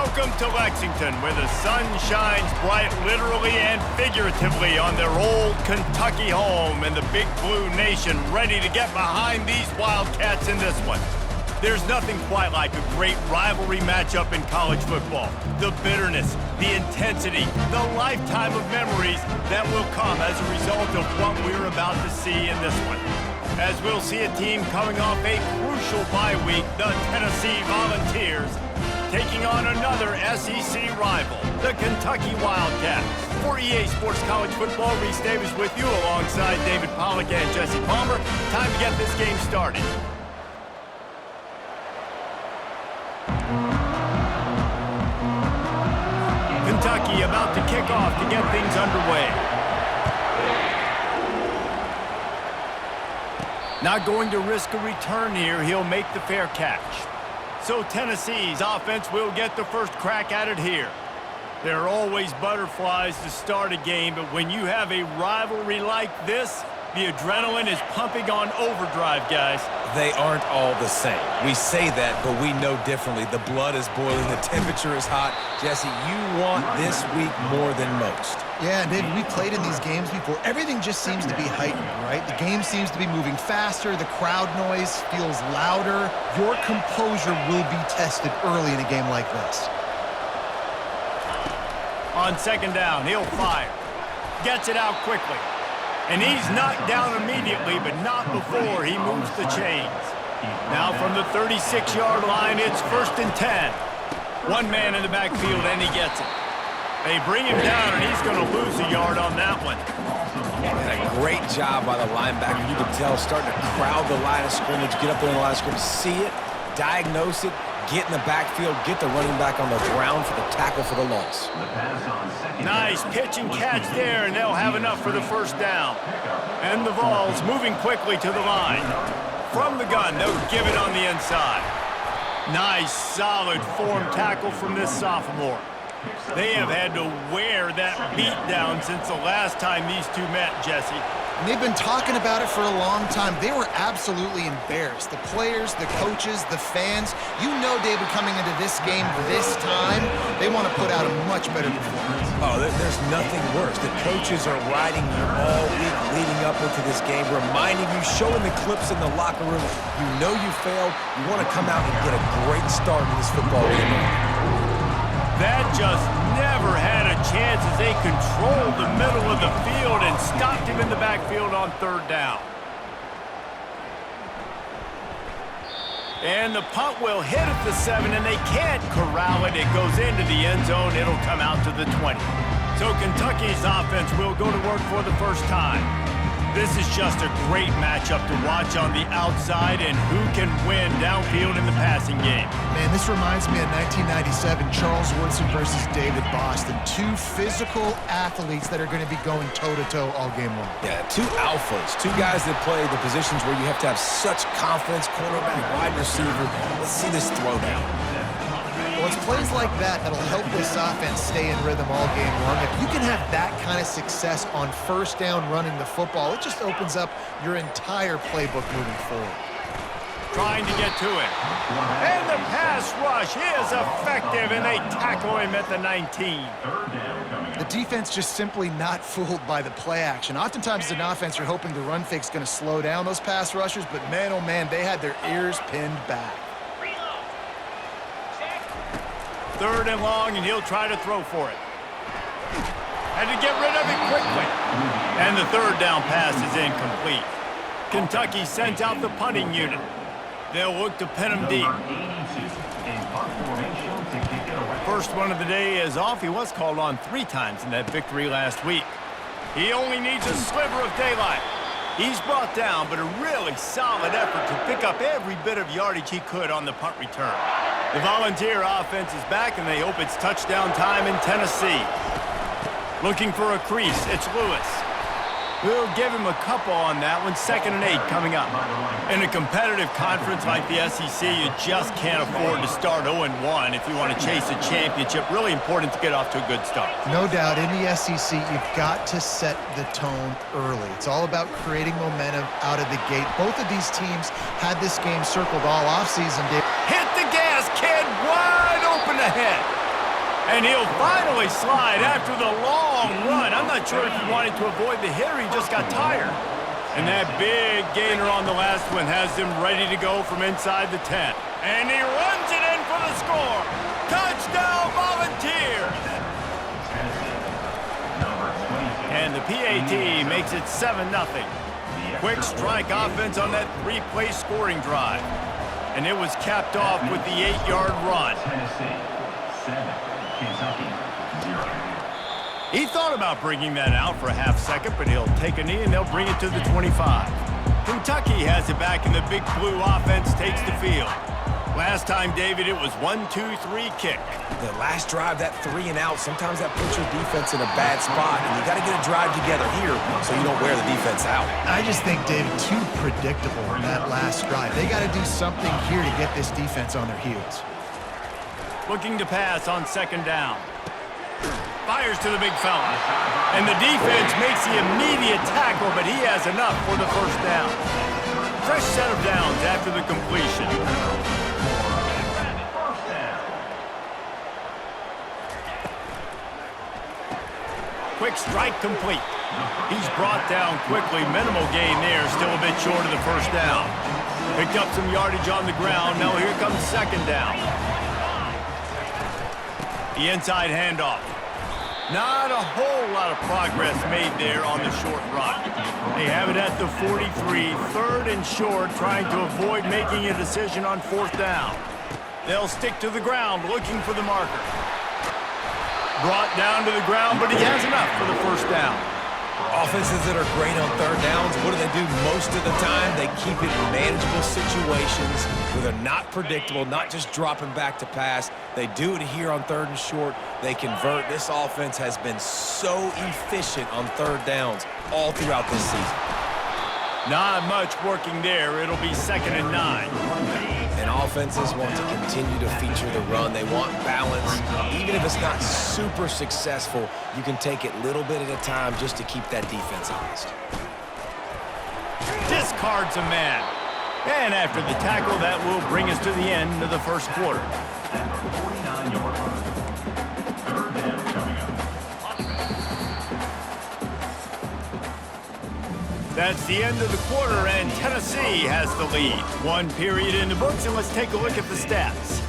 Welcome to Lexington, where the sun shines bright literally and figuratively on their old Kentucky home, and the Big Blue Nation ready to get behind these Wildcats in this one. There's nothing quite like a great rivalry matchup in college football. The bitterness, the intensity, the lifetime of memories that will come as a result of what we're about to see in this one. As we'll see a team coming off a crucial bye week, the Tennessee Volunteers, taking on another SEC rival, the Kentucky Wildcats. For EA Sports College Football, Reese Davis with you alongside David Pollack and Jesse Palmer. Time to get this game started. Kentucky about to kick off to get things underway. Not going to risk a return here. He'll make the fair catch. So Tennessee's offense will get the first crack at it here. There are always butterflies to start a game, but when you have a rivalry like this, the adrenaline is pumping on overdrive, guys. They aren't all the same. We say that, but we know differently. The blood is boiling. The temperature is hot. Jesse, you want this week more than most. Yeah, David, we played in these games before. Everything just seems to be heightened, right? The game seems to be moving faster. The crowd noise feels louder. Your composure will be tested early in a game like this. On second down, he'll fire. Gets it out quickly. And he's knocked down immediately, but not before he moves the chains. Now from the 36-yard line, it's 1st and 10. One man in the backfield, and he gets it. They bring him down, and he's going to lose a yard on that one. And a great job by the linebacker. You can tell starting to crowd the line of scrimmage, get up there in the line of scrimmage, see it, diagnose it, get in the backfield, get the running back on the ground for the tackle for the loss. Nice pitch and catch there, and they'll have enough for the first down. And the Vols moving quickly to the line. From the gun, they'll give it on the inside. Nice, solid form tackle from this sophomore. They have had to wear that beat down since the last time these two met, Jesse. And they've been talking about it for a long time. They were absolutely embarrassed. The players, the coaches, the fans. You know, David, coming into this game this time, they want to put out a much better performance. Oh, there's nothing worse. The coaches are riding you all week leading up into this game, reminding you, showing the clips in the locker room. You know you failed. You want to come out and get a great start in this football game. That just never had a chance as they controlled the middle of the field and stopped him in the backfield on third down. And the punt will hit at the 7, and they can't corral it. It goes into the end zone. It'll come out to the 20. So Kentucky's offense will go to work for the first time. This is just a great matchup to watch on the outside, and who can win downfield in the passing game. Man, this reminds me of 1997, Charles Woodson versus David Boston. Two physical athletes that are going to be going toe-to-toe all game long. Yeah, two alphas, two guys that play the positions where you have to have such confidence, cornerback, wide receiver. Let's see this throwdown. Well, it's plays like that that'll help this offense stay in rhythm all game long. If you can have that kind of success on first down running the football, it just opens up your entire playbook moving forward. Trying to get to it. And the pass rush is effective, and they tackle him at the 19. The defense just simply not fooled by the play action. Oftentimes as an offense, you're hoping the run fake's going to slow down those pass rushers, but man, oh man, they had their ears pinned back. Third and long, and he'll try to throw for it. And to get rid of it quickly. And the third down pass is incomplete. Kentucky sends out the punting unit. They'll look to pin him deep. First one of the day is off. He was called on 3 times in that victory last week. He only needs a sliver of daylight. He's brought down, but a really solid effort to pick up every bit of yardage he could on the punt return. The Volunteer offense is back, and they hope it's touchdown time in Tennessee. Looking for a crease, it's Lewis. We'll give him a couple on that one. 2nd and 8 coming up. In a competitive conference like the SEC, you just can't afford to start 0-1 if you want to chase a championship. Really important to get off to a good start. No doubt, in the SEC, you've got to set the tone early. It's all about creating momentum out of the gate. Both of these teams had this game circled all offseason. Hit the gas, kid! Wide open ahead. And he'll finally slide after the long run. I'm not sure if he wanted to avoid the hit or he just got tired. And that big gainer on the last one has him ready to go from inside the 10. And he runs it in for the score. Touchdown, Volunteers! And the PAT makes it 7-0. Quick strike offense on that 3-play scoring drive. And it was capped off with the 8-yard run. He thought about bringing that out for a half second, but he'll take a knee and they'll bring it to the 25. Kentucky has it back and the Big Blue offense takes the field. Last time, David, it was 1-2-3 kick. The last drive, that 3 and out, sometimes that puts your defense in a bad spot, and you got to get a drive together here so you don't wear the defense out. I just think, David, too predictable in that last drive. They got to do something here to get this defense on their heels. Looking to pass on 2nd down. Fires to the big fella. And the defense makes the immediate tackle, but he has enough for the 1st down. Fresh set of downs after the completion. Quick strike complete. He's brought down quickly. Minimal gain there. Still a bit short of the 1st down. Picked up some yardage on the ground. Now here comes 2nd down. The inside handoff. Not a whole lot of progress made there on the short run. They have it at the 43, 3rd and short, trying to avoid making a decision on 4th down. They'll stick to the ground, looking for the marker. Brought down to the ground, but he has enough for the 1st down. Offenses that are great on 3rd downs, what do? Most of the time, they keep it in manageable situations where they're not predictable, not just dropping back to pass. They do it here on 3rd and short. They convert. This offense has been so efficient on 3rd downs all throughout this season. Not much working there. It'll be 2nd and 9. And offenses want to continue to feature the run. They want balance. Even if it's not super successful, you can take it little bit at a time just to keep that defense honest. Discards a man. And after the tackle, that will bring us to the end of the 1st quarter. That's the end of the quarter, and Tennessee has the lead. 1 period in the books, and let's take a look at the stats.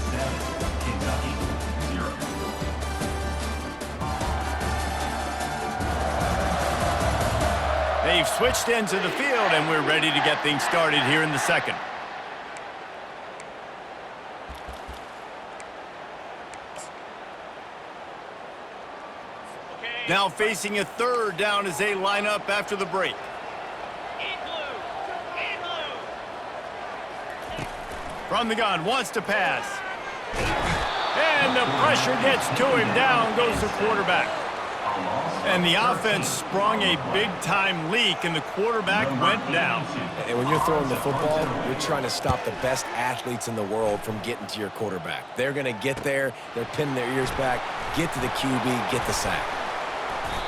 They've switched into the field, and we're ready to get things started here in the 2nd. Now facing a 3rd down as they line up after the break. From the gun, wants to pass. And the pressure gets to him. Down goes the quarterback. And the offense sprung a big-time leak, and the quarterback went down. And when you're throwing the football, you're trying to stop the best athletes in the world from getting to your quarterback. They're going to get there. They're pinning their ears back, get to the QB, get the sack.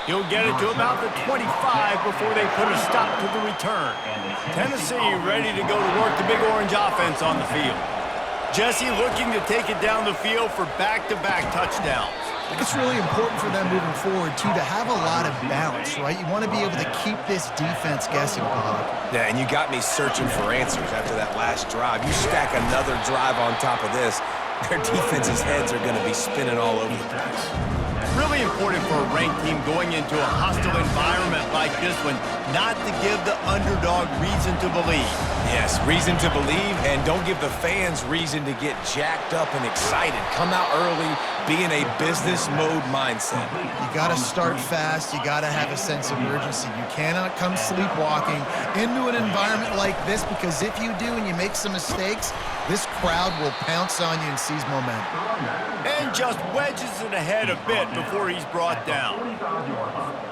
He'll get it to about the 25 before they put a stop to the return. Tennessee ready to go to work the Big Orange offense on the field. Jesse looking to take it down the field for back-to-back touchdowns. I think it's really important for them moving forward, too, to have a lot of balance, right? You want to be able to keep this defense guessing, Bob. Yeah, and you got me searching for answers after that last drive. You stack another drive on top of this, their defense's heads are going to be spinning all over the place. Really important for a ranked team going into a hostile environment like this one, not to give the underdog reason to believe. Yes, reason to believe, and don't give the fans reason to get jacked up and excited. Come out early, be in a business mode mindset. You got to start fast. You got to have a sense of urgency. You cannot come sleepwalking into an environment like this, because if you do and you make some mistakes, this crowd will pounce on you and seize momentum. And just wedges it ahead a bit before he's brought down.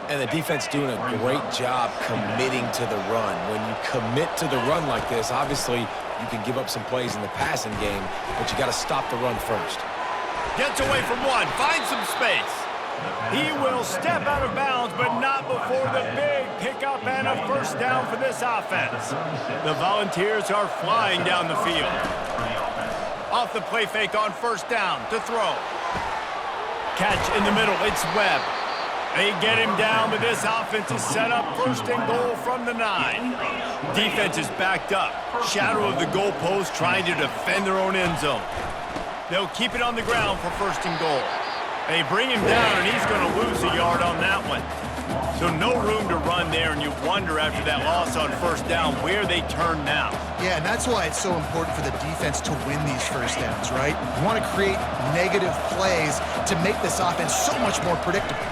And the defense doing a great job committing to the run. When you commit to the run like this, obviously you can give up some plays in the passing game, but you got to stop the run first. Gets away from one, finds some space. He will step out of bounds, but not before the big pickup and a 1st down for this offense. The Volunteers are flying down the field. Off the play fake on 1st down to throw. Catch in the middle. It's Webb. They get him down, but this offense is set up first and goal from the 9. Defense is backed up. Shadow of the goalpost trying to defend their own end zone. They'll keep it on the ground for first and goal. They bring him down, and he's going to lose a yard on that one. So no room to run there, and you wonder after that loss on first down where they turn now. Yeah, and that's why it's so important for the defense to win these first downs, right? You want to create negative plays to make this offense so much more predictable.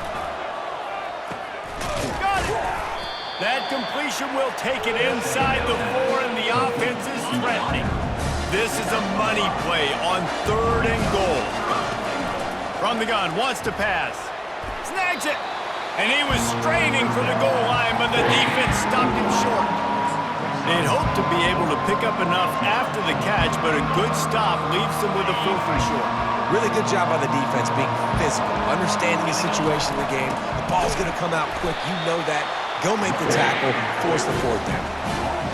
That completion will take it inside the 4, and the offense is threatening. This is a money play on 3rd and goal. From the gun, wants to pass. Snags it. And he was straining for the goal line, but the defense stopped him short. They'd hoped to be able to pick up enough after the catch, but a good stop leaves them with a 4th and short. Really good job by the defense being physical, understanding the situation in the game. The ball's going to come out quick. You know that. Go make the tackle, force the 4th down.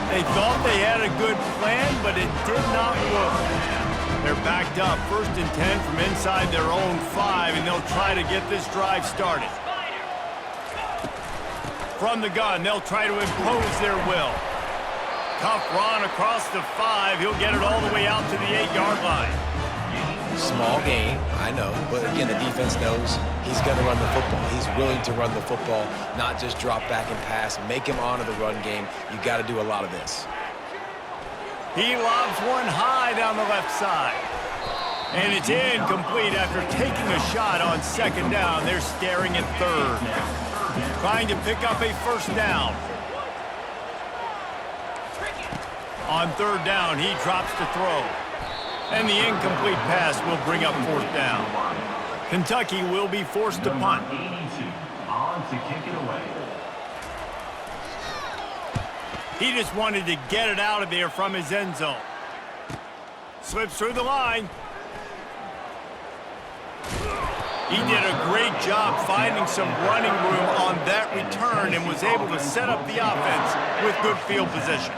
They thought they had a good plan, but it did not work. They're backed up, 1st and 10 from inside their own 5, and they'll try to get this drive started. From the gun, they'll try to impose their will. Tough run across the 5. He'll get it all the way out to the 8-yard line. Small game, I know, but again, the defense knows he's going to run the football. He's willing to run the football, not just drop back and pass, make him honor the run game. You got to do a lot of this. He lobs one high down the left side. And it's incomplete after taking a shot on 2nd down. They're staring at 3rd. Trying to pick up a 1st down. On 3rd down, he drops to throw. And the incomplete pass will bring up 4th down. Kentucky will be forced to punt. He just wanted to get it out of there from his end zone. Slips through the line. He did a great job finding some running room on that return and was able to set up the offense with good field position.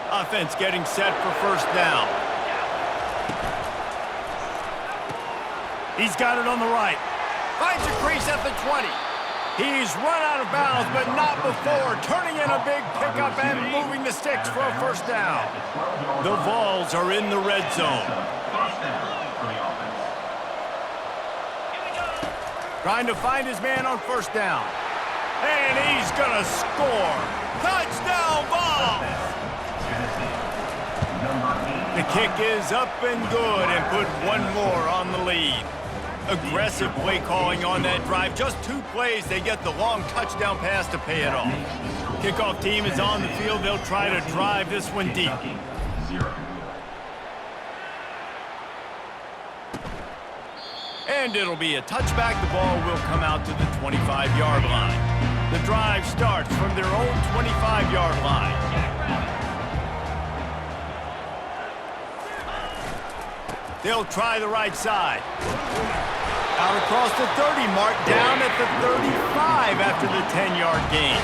Offense getting set for 1st down. He's got it on the right. Finds a crease at the 20. He's run out of bounds, but not before turning in a big pickup and moving the sticks for a 1st down. The Vols are in the red zone. Trying to find his man on 1st down. And he's going to score. Touchdown, Vols! The kick is up and good and put one more on the lead. Aggressive play calling on that drive. Just 2 plays, they get the long touchdown pass to pay it off. Kickoff team is on the field. They'll try to drive this one deep. And it'll be a touchback. The ball will come out to the 25-yard line. The drive starts from their own 25-yard line. They'll try the right side. Out across the 30 mark, down at the 35 after the 10-yard gain.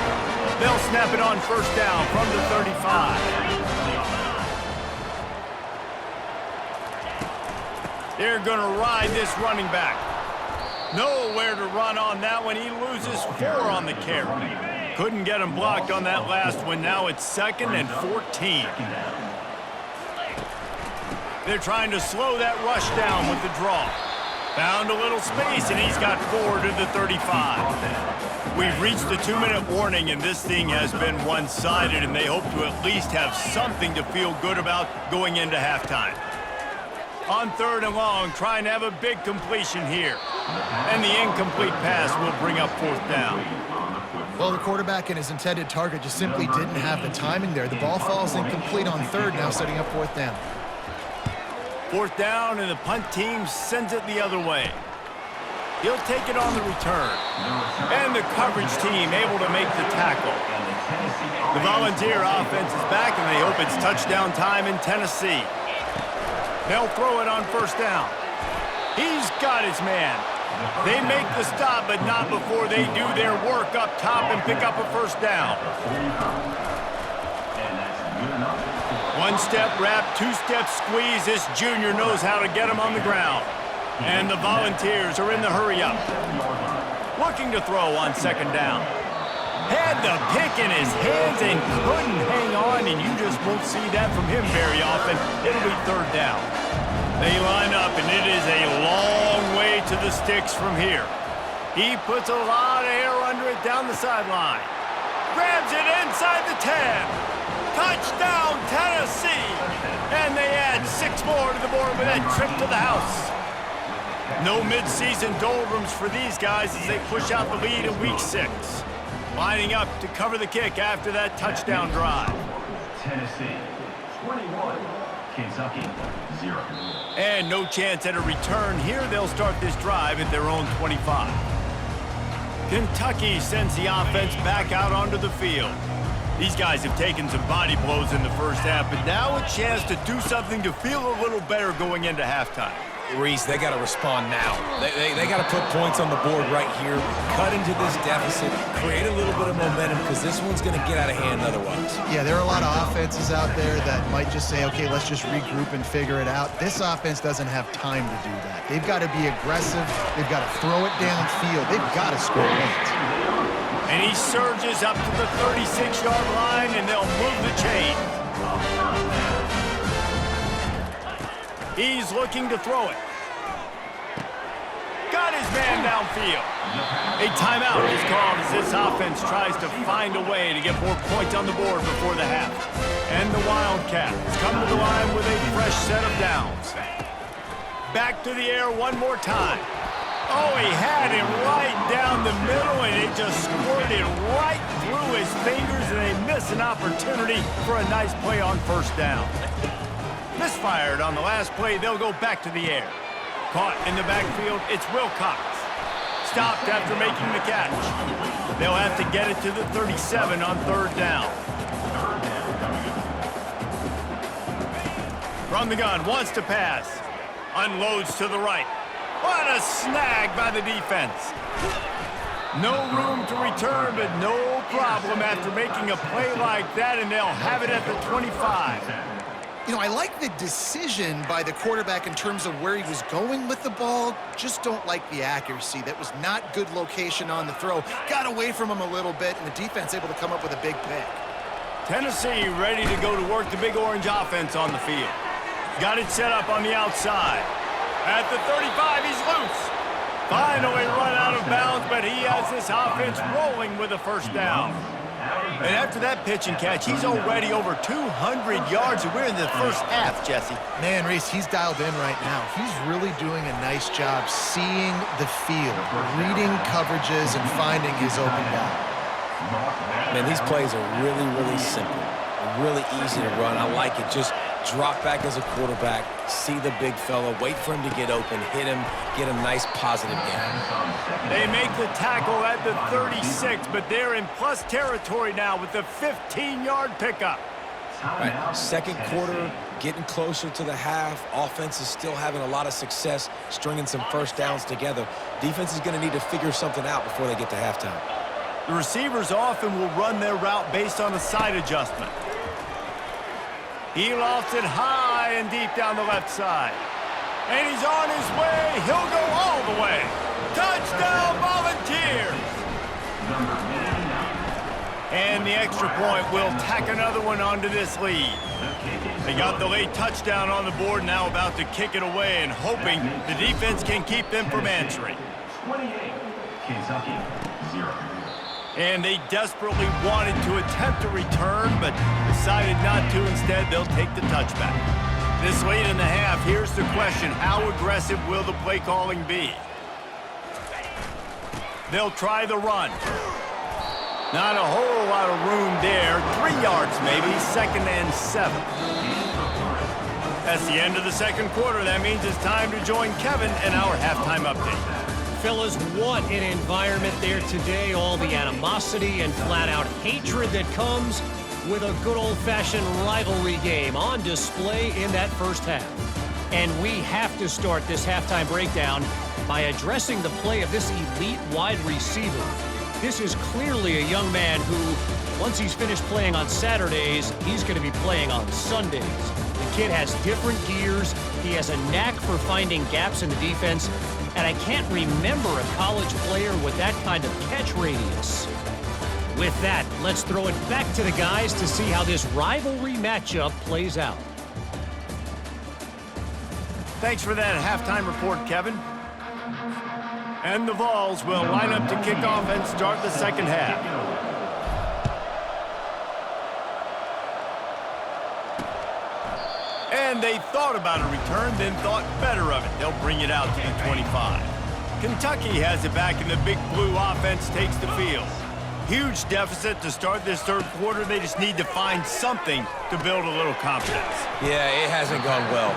They'll snap it on 1st down from the 35. They're going to ride this running back. Nowhere to run on that one. He loses 4 on the carry. Couldn't get him blocked on that last one. Now it's 2nd and 14. They're trying to slow that rush down with the draw. Found a little space, and he's got 4 to the 35. We've reached the 2-minute warning, and this thing has been one-sided, and they hope to at least have something to feel good about going into halftime. On 3rd and long, trying to have a big completion here. And the incomplete pass will bring up 4th down. Well, the quarterback and his intended target just simply didn't have the timing there. The ball falls incomplete on 3rd, now setting up 4th down. 4th down, and the punt team sends it the other way. He'll take it on the return. And the coverage team able to make the tackle. The Volunteer offense is back, and they hope it's touchdown time in Tennessee. They'll throw it on 1st down. He's got his man. They make the stop, but not before they do their work up top and pick up a 1st down. 1-step wrap, 2-step squeeze. This junior knows how to get him on the ground. And the Volunteers are in the hurry-up. Looking to throw on second down. Had the pick in his hands and couldn't hang on, and you just won't see that from him very often. It'll be third down. They line up, and it is a long way to the sticks from here. He puts a lot of air under it down the sideline. Grabs it inside the 10. Touchdown, Tennessee! And they add 6 more to the board with that trip to the house. No mid-season doldrums for these guys as they push out the lead in Week 6. Lining up to cover the kick after that touchdown drive. Tennessee, 21. Kentucky, 0. And no chance at a return here. They'll start this drive at their own 25. Kentucky sends the offense back out onto the field. These guys have taken some body blows in the first half, but now a chance to do something to feel a little better going into halftime. Reese, they got to respond now. They got to put points on the board right here, cut into this deficit, create a little bit of momentum, because this one's going to get out of hand otherwise. Yeah, there are a lot of offenses out there that might just say, okay, let's just regroup and figure it out. This offense doesn't have time to do that. They've got to be aggressive. They've got to throw it downfield. They've got to score points. And he surges up to the 36-yard line, and they'll move the chain. He's looking to throw it. Got his man downfield. A timeout is called as this offense tries to find a way to get more points on the board before the half. And the Wildcats come to the line with a fresh set of downs. Back to the air one more time. Oh, he had him right down the middle, and it just squirted right through his fingers, and they miss an opportunity for a nice play on first down. Misfired on the last play, they'll go back to the air. Caught in the backfield, it's Wilcox. Stopped after making the catch. They'll have to get it to the 37 on third down. From the gun, wants to pass. Unloads to the right. What a snag by the defense. No room to return, but no problem after making a play like that, and they'll have it at the 25. You know, I like the decision by the quarterback in terms of where he was going with the ball. Just don't like the accuracy. That was not good location on the throw. Got away from him a little bit, and the defense able to come up with a big pick. Tennessee ready to go to work the Big Orange offense on the field. Got it set up on the outside. At the 35, he's loose. Finally run out of bounds, but he has this offense rolling with a first down. And after that pitch and catch, he's already over 200 yards, and we're in the first half, Jesse. Man, Reese, he's dialed in right now. He's really doing a nice job seeing the field, reading coverages, and finding his open guy. Man, these plays are really, really simple. Really easy to run. I like it. Just drop back as a quarterback, see the big fella, wait for him to get open, hit him, get a nice positive gain. They make the tackle at the 36, but they're in plus territory now with the 15-yard pickup. Right. Second quarter, getting closer to the half. Offense is still having a lot of success stringing some first downs together. Defense is going to need to figure something out before they get to halftime. The receivers often will run their route based on a side adjustment. He lofts it high and deep down the left side. And he's on his way. He'll go all the way. Touchdown, Volunteers! And the extra point will tack another one onto this lead. They got the late touchdown on the board, now about to kick it away and hoping the defense can keep them from answering. 28, Kentucky, 0. And they desperately wanted to attempt a return, but decided not to. Instead, they'll take the touchback. This late in the half, here's the question. How aggressive will the play calling be? They'll try the run. Not a whole lot of room there. 3 yards maybe, 2nd and 7. That's the end of the second quarter. That means it's time to join Kevin in our halftime update. Fellas, what an environment there today. All the animosity and flat-out hatred that comes with a good old-fashioned rivalry game on display in that first half. And we have to start this halftime breakdown by addressing the play of this elite wide receiver. This is clearly a young man who, once he's finished playing on Saturdays, he's going to be playing on Sundays. The kid has different gears. He has a knack for finding gaps in the defense. And I can't remember a college player with that kind of catch radius. With that, let's throw it back to the guys to see how this rivalry matchup plays out. Thanks for that halftime report, Kevin. And the Vols will line up to kick off and start the second half. And they thought about a return, then thought better of it. They'll bring it out to the 25. Kentucky has it back, and the Big Blue offense takes the field. Huge deficit to start this third quarter. They just need to find something to build a little confidence. Yeah, it hasn't gone well.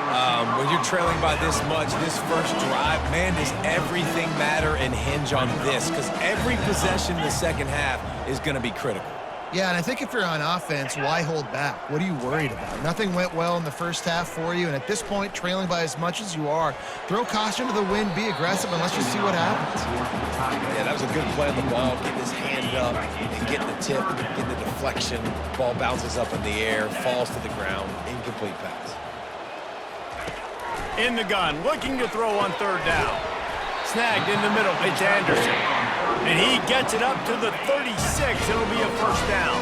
When you're trailing by this much, this first drive, man, does everything matter and hinge on this? Because every possession in the second half is going to be critical. Yeah, and I think if you're on offense, why hold back? What are you worried about? Nothing went well in the first half for you, and at this point, trailing by as much as you are, throw caution to the wind, be aggressive, and let's just see what happens. Yeah, that was a good play on the ball, getting his hand up and getting the tip, getting the deflection. Ball bounces up in the air, falls to the ground, incomplete pass. In the gun, looking to throw on third down. Snagged in the middle, it's Anderson. And he gets it up to the 36. It'll be a first down.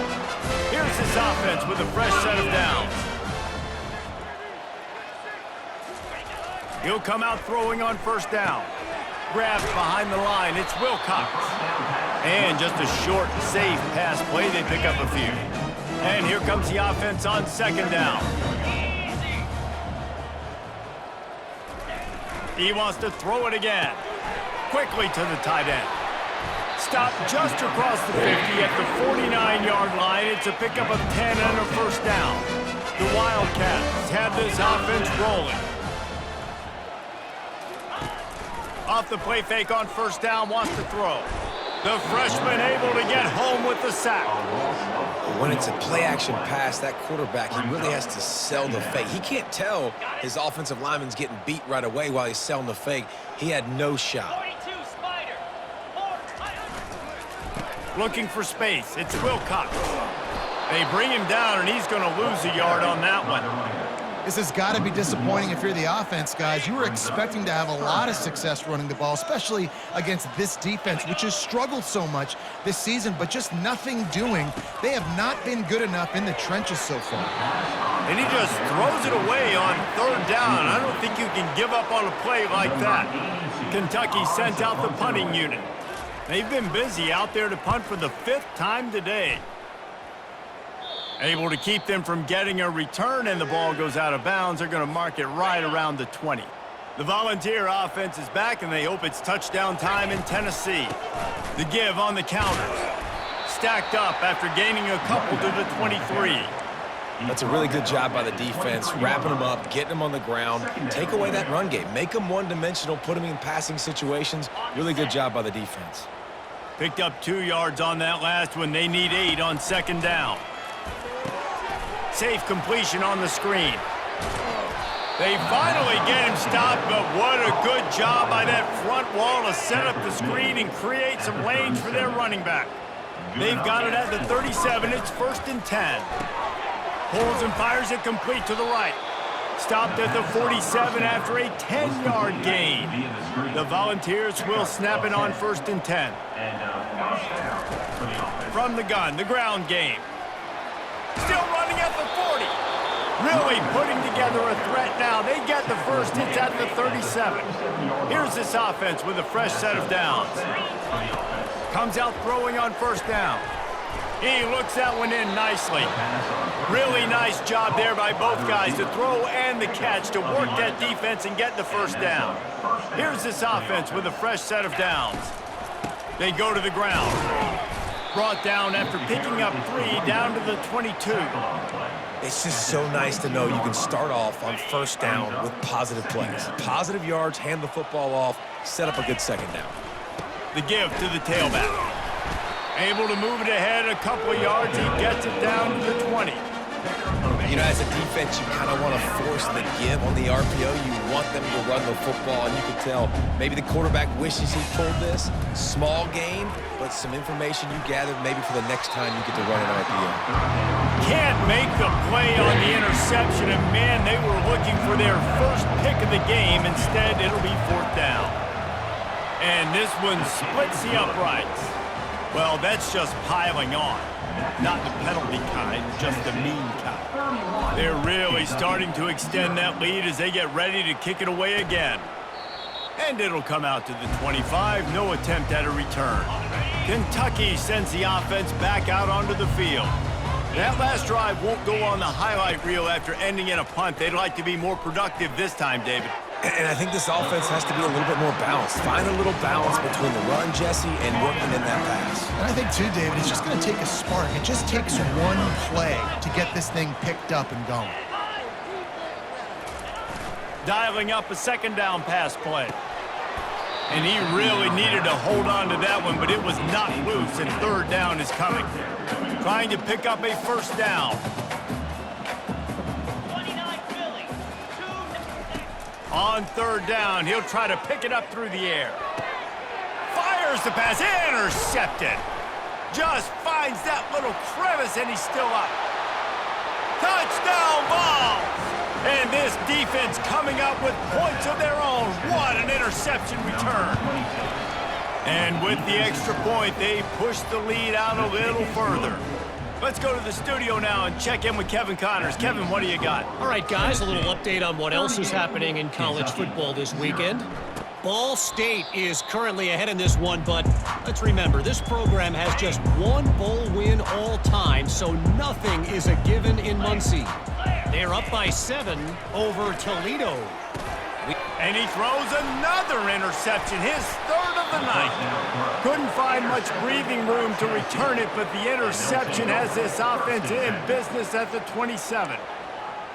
Here's his offense with a fresh set of downs. He'll come out throwing on first down. Grabbed behind the line. It's Wilcox. And just a short, safe pass play. They pick up a few. And here comes the offense on second down. He wants to throw it again. Quickly to the tight end. Stop just across the 50 at the 49-yard line. It's a pickup of 10 and a first down. The Wildcats have this offense rolling. Off the play fake on first down, wants to throw. The freshman able to get home with the sack. When it's a play-action pass, that quarterback, he really has to sell the fake. He can't tell his offensive lineman's getting beat right away while he's selling the fake. He had no shot. Looking for space. It's Wilcox. They bring him down, and he's going to lose a yard on that one. This has got to be disappointing if you're the offense, guys. You were expecting to have a lot of success running the ball, especially against this defense, which has struggled so much this season, but just nothing doing. They have not been good enough in the trenches so far. And he just throws it away on third down. I don't think you can give up on a play like that. Kentucky sent out the punting unit. They've been busy out there to punt for the 5th time today. Able to keep them from getting a return, and the ball goes out of bounds. They're going to mark it right around the 20. The Volunteer offense is back, and they hope it's touchdown time in Tennessee. The give on the counter. Stacked up after gaining a couple to the 23. That's a really good job by the defense, wrapping them up, getting them on the ground, take away that run game, make them one-dimensional, put them in passing situations. Really good job by the defense. Picked up 2 yards on that last one. They need 8 on second down. Safe completion on the screen. They finally get him stopped, but what a good job by that front wall to set up the screen and create some lanes for their running back. They've got it at the 37. It's 1st and 10. Pulls and fires it complete to the right. Stopped at the 47 after a 10-yard gain. The Volunteers will snap it on 1st and 10. From the gun, the ground game. Still running at the 40. Really putting together a threat now. They get the first. It's at the 37. Here's this offense with a fresh set of downs. Comes out throwing on first down. He looks that one in nicely. Really nice job there by both guys to throw and the catch to work that defense and get the first down. Here's this offense with a fresh set of downs. They go to the ground. Brought down after picking up 3 down to the 22. It's just so nice to know you can start off on first down with positive plays. Positive yards, hand the football off, set up a good second down. The give to the tailback. Able to move it ahead a couple of yards. He gets it down to the 20. You know, as a defense, you kind of want to force the give on the RPO. You want them to run the football, and you can tell maybe the quarterback wishes he pulled this. Small gain, but some information you gathered maybe for the next time you get to run an RPO. Can't make the play on the interception, and man, they were looking for their first pick of the game. Instead, it'll be 4th down. And this one splits the uprights. Well, that's just piling on. Not the penalty kind, just the mean kind. They're really starting to extend that lead as they get ready to kick it away again. And it'll come out to the 25, no attempt at a return. Kentucky sends the offense back out onto the field. That last drive won't go on the highlight reel after ending in a punt. They'd like to be more productive this time, David. And I think this offense has to be a little bit more balanced. Find a little balance between the run, Jesse, and working in that pass. And I think, too, David, it's just going to take a spark. It just takes one play to get this thing picked up and going. Dialing up a 2nd down pass play. And he really needed to hold on to that one, but it was not loose, and 3rd down is coming. Trying to pick up a 1st down. On 3rd down, he'll try to pick it up through the air. Fires the pass, intercepted. Just finds that little crevice, and he's still up. Touchdown ball! And this defense coming up with points of their own. What an interception return. And with the extra point, they push the lead out a little further. Let's go to the studio now and check in with Kevin Connors. Kevin, what do you got? All right, guys, a little update on what else is happening in college football this weekend. Ball State is currently ahead in this one, but let's remember, this program has just one bowl win all time, so nothing is a given in Muncie. They're up by 7 over Toledo. And he throws another interception, his 3rd of the night. Couldn't find much breathing room to return it, but the interception has this offense in business at the 27.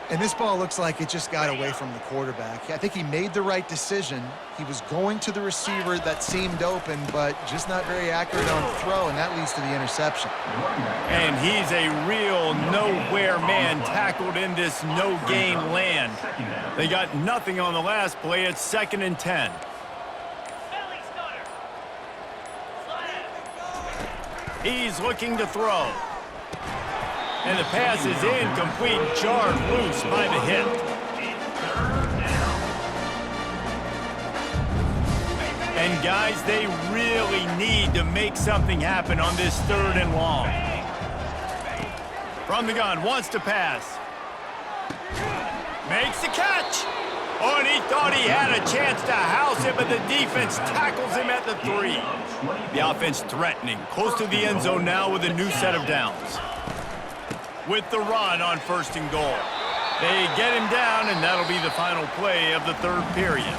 And this ball looks like it just got away from the quarterback. I think he made the right decision. He was going to the receiver that seemed open, but just not very accurate on the throw, and that leads to the interception. And he's a real nowhere man tackled in this no-gain land. They got nothing on the last play. It's 2nd and 10. He's looking to throw. And the pass is incomplete, jarred loose by the hit. And guys, they really need to make something happen on this 3rd and long. From the gun, wants to pass. Makes the catch. Oh, and he thought he had a chance to house it, but the defense tackles him at the 3. The offense threatening, close to the end zone now with a new set of downs. With the run on 1st and goal. They get him down, and that'll be the final play of the 3rd period.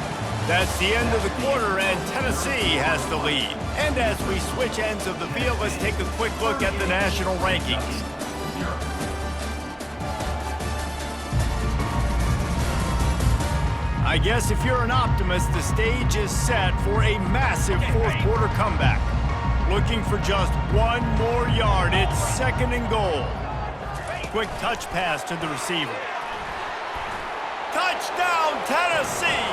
That's the end of the quarter, and Tennessee has the lead. And as we switch ends of the field, let's take a quick look at the national rankings. I guess if you're an optimist, the stage is set for a massive 4th quarter comeback. Looking for just one more yard. It's 2nd and goal. Quick touch pass to the receiver. Touchdown, Tennessee!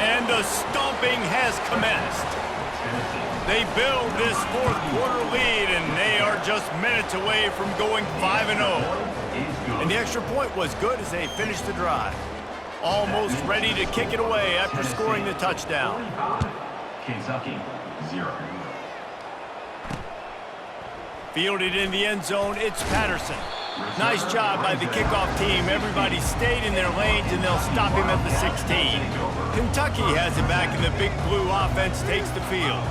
And the stomping has commenced. They build this 4th quarter lead, and they are just minutes away from going 5-0. And the extra point was good as they finished the drive. Almost ready to kick it away after scoring the touchdown. Kentucky, 0. Fielded in the end zone, it's Patterson. Nice job by the kickoff team. Everybody stayed in their lanes, and they'll stop him at the 16. Kentucky has it back, and the Big Blue offense takes the field.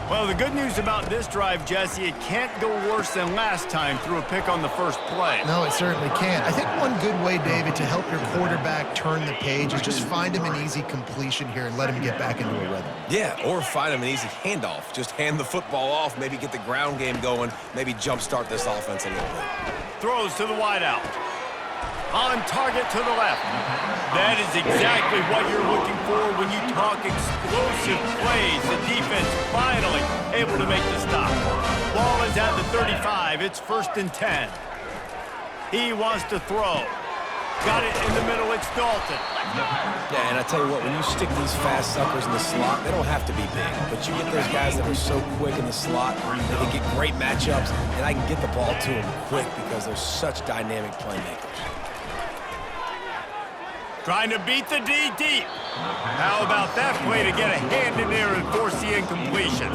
Well, the good news about this drive, Jesse, it can't go worse than last time through a pick on the first play. No, it certainly can't. I think one good way, David, to help your quarterback turn the page is just find him an easy completion here and let him get back into a rhythm. Yeah, or find him an easy handoff. Just hand the football off, maybe get the ground game going, maybe jumpstart this offense a little bit. Throws to the wideout. On target to the left. That is exactly what you're looking for when you talk explosive plays. The defense finally able to make the stop. Ball is at the 35. It's 1st and 10. He wants to throw. Got it in the middle, it's Dalton. Yeah, and I tell you what, when you stick these fast suckers in the slot, they don't have to be big. But you get those guys that are so quick in the slot, they can get great matchups, and I can get the ball to them quick because they're such dynamic playmakers. Trying to beat the D deep. How about that play to get a hand in there and force the incompletion?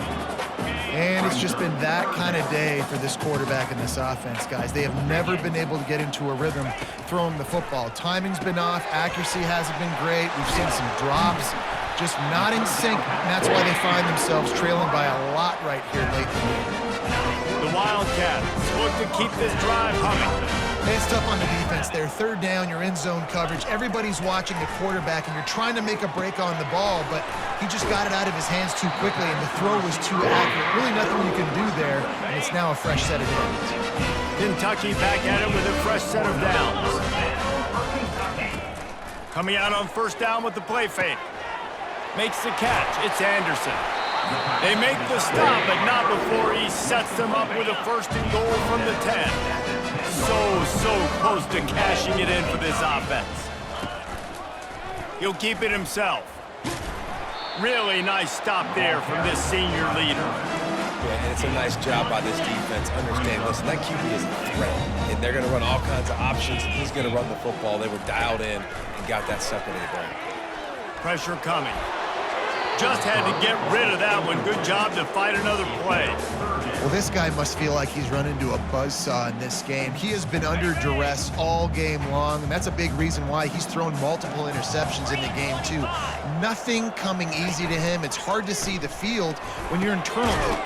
And it's just been that kind of day for this quarterback and this offense, guys. They have never been able to get into a rhythm throwing the football. Timing's been off. Accuracy hasn't been great. We've seen some drops, just not in sync. And that's why they find themselves trailing by a lot right here late in the game. The Wildcats look to keep this drive humming. It's tough on the defense there. Third down, you're in zone coverage. Everybody's watching the quarterback, and you're trying to make a break on the ball, but he just got it out of his hands too quickly, and the throw was too accurate. Really nothing you can do there, and it's now a fresh set of downs. Kentucky back at it with a fresh set of downs. Coming out on first down with the play fake. Makes the catch. It's Anderson. They make the stop, but not before he sets them up with a first and goal from the 10. So close to cashing it in for this offense. He'll keep it himself. Really nice stop there from this senior leader. Yeah, and it's a nice job by this defense. Understand, listen, that QB is a threat, and they're going to run all kinds of options, and he's going to run the football. They were dialed in and got that sucker to the ground. Pressure coming. Just had to get rid of that one. Good job to fight another play. Well, this guy must feel like he's run into a buzzsaw in this game. He has been under duress all game long, and that's a big reason why he's thrown multiple interceptions in the game, too. Nothing coming easy to him. It's hard to see the field when you're internal.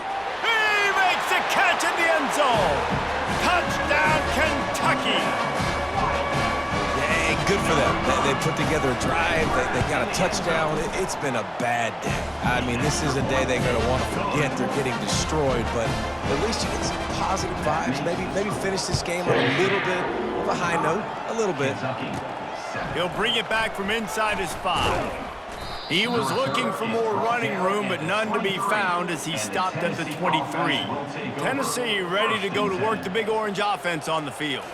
He makes a catch in the end zone. Touchdown, Kentucky. Good for them. They put together a drive. They got a touchdown. It's been a bad day. I mean, this is a day they're going to want to forget. They're getting destroyed, but at least you get some positive vibes. Maybe finish this game on a little bit of a high note. A little bit. He'll bring it back from inside his 5. He was looking for more running room, but none to be found as he stopped at the 23. Tennessee ready to go to work the Big Orange offense on the field.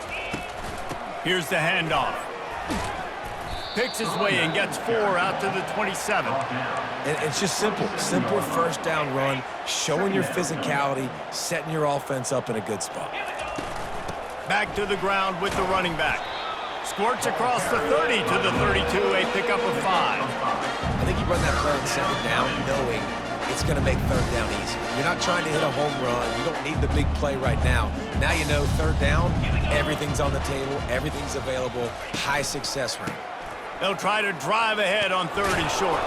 Here's the handoff. Picks his way and gets 4 out to the 27. And it's just simple first down run, showing your physicality, setting your offense up in a good spot. Back to the ground with the running back. Squirts across the 30 to the 32, a pickup of 5. I think you run that play on second down knowing it's going to make third down easy. You're not trying to hit a home run. You don't need the big play right now. Now you know third down, everything's on the table, everything's available, high success rate. They'll try to drive ahead on 3rd and short.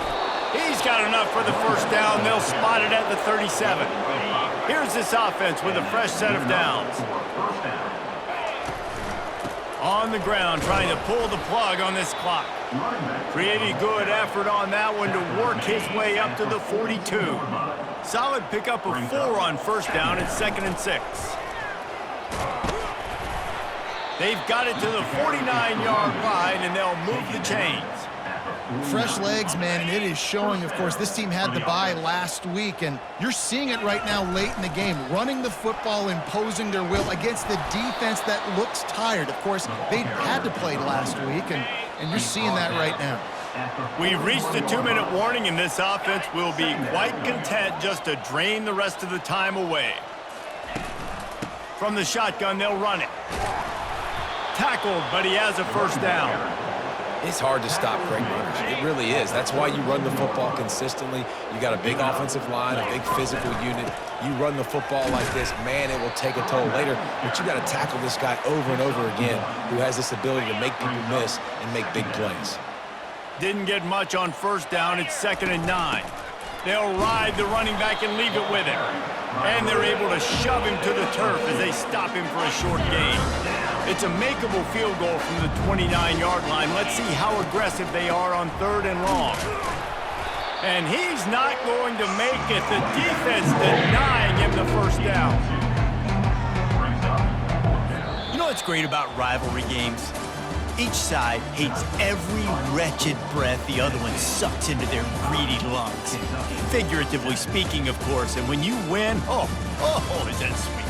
He's got enough for the first down. They'll spot it at the 37. Here's this offense with a fresh set of downs. On the ground, trying to pull the plug on this clock. Pretty good effort on that one to work his way up to the 42. Solid pickup of 4 on first down and 2nd and 6. They've got it to the 49-yard line, and they'll move the chains. Fresh legs, man, and it is showing, of course, this team had the bye last week, and you're seeing it right now late in the game, running the football, imposing their will against the defense that looks tired. Of course, they had to play last week, and you're seeing that right now. We've reached the 2-minute warning, and this offense will be quite content just to drain the rest of the time away. From the shotgun, they'll run it. Tackled, but he has a first down. It's hard to stop great runners. It really is. That's why you run the football consistently. You got a big offensive line, a big physical unit. You run the football like this, man, it will take a toll later. But you got to tackle this guy over and over again who has this ability to make people miss and make big plays. Didn't get much on first down. It's 2nd and 9. They'll ride the running back and leave it with him. And they're able to shove him to the turf as they stop him for a short gain. It's a makeable field goal from the 29-yard line. Let's see how aggressive they are on 3rd and long. And he's not going to make it. The defense denying him the first down. You know what's great about rivalry games? Each side hates every wretched breath the other one sucks into their greedy lungs. Figuratively speaking, of course, and when you win, oh, is that sweet.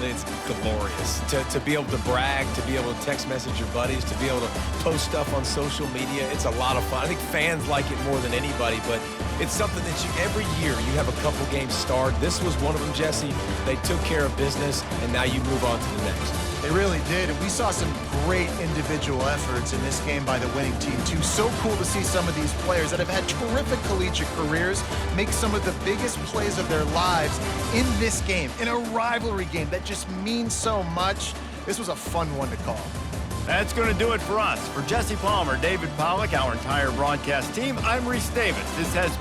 It's glorious. To be able to brag, to be able to text message your buddies, to be able to post stuff on social media, it's a lot of fun. I think fans like it more than anybody, but it's something that every year you have a couple games starred. This was one of them, Jesse. They took care of business, and now you move on to the next. They really did, and we saw some great individual efforts in this game by the winning team, too. So cool to see some of these players that have had terrific collegiate careers make some of the biggest plays of their lives in this game, in a rivalry game that just means so much. This was a fun one to call. That's going to do it for us. For Jesse Palmer, David Pollack, our entire broadcast team, I'm Reese Davis. This has